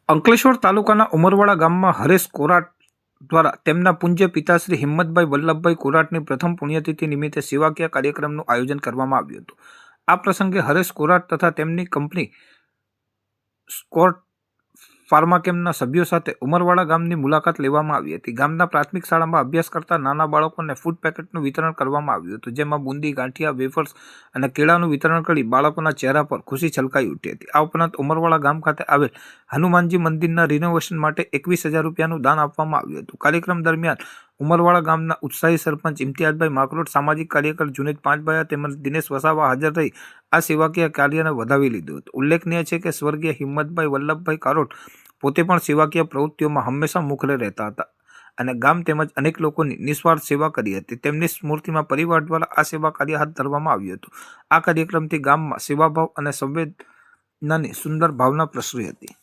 અંકલેશ્વર તાલુકાના ઉમરવાડા ગામમાં હરેશ કોરાટ દ્વારા તેમના પૂજ્ય પિતાશ્રી હિંમતભાઈ વલ્લભભાઈ કોરાટની પ્રથમ પુણ્યતિથિ નિમિત્તે સેવાકીય કાર્યક્રમનું આયોજન કરવામાં આવ્યું હતું. આ પ્રસંગે હરેશ કોરાટ તથા તેમની કંપની સ્કોર્ટ ફાર્માકેમના સભ્યો સાથે ઉમરવાડા ગામની મુલાકાત લેવામાં આવી હતી. ગામના પ્રાથમિક શાળામાં અભ્યાસ કરતા નાના બાળકોને ફૂડ પેકેટનું વિતરણ કરવામાં આવ્યું હતું, જેમાં બુંદી, ગાંઠિયા, વેફર્સ અને કેળાનું વિતરણ કરી બાળકોના ચહેરા પર ખુશી છલકાઈ ઉઠી હતી. આ ઉપરાંત ઉમરવાડા ગામ ખાતે આવેલ હનુમાનજી મંદિરના રિનોવેશન માટે 21,000 રૂપિયાનું દાન આપવામાં આવ્યું હતું. કાર્યક્રમ દરમિયાન ઉમરવાડા ગામના ઉત્સાહી સરપંચ ઇમ્તિયાઝભાઈ માકરોટ, સામાજિક કાર્યકર જુનેદ પાંચભાયા તેમજ દિનેશ વસાવા હાજર રહી આ સેવાકીય કાર્યને વધાવી લીધું હતું. ઉલ્લેખનીય છે કે સ્વર્ગીય હિંમતભાઈ વલ્લભભાઈ કારોટ પોતે પણ સેવાકીય પ્રવૃત્તિઓમાં હંમેશા મુખરે રહેતા હતા અને ગામ તેમજ અનેક લોકોની નિસ્વાર્થ સેવા કરી હતી. તેમની સ્મૃતિમાં પરિવાર દ્વારા આ સેવા કાર્ય હાથ ધરવામાં આવ્યું હતું. આ કાર્યક્રમથી ગામમાં સેવાભાવ અને સંવેદનાની સુંદર ભાવના પ્રસરી હતી.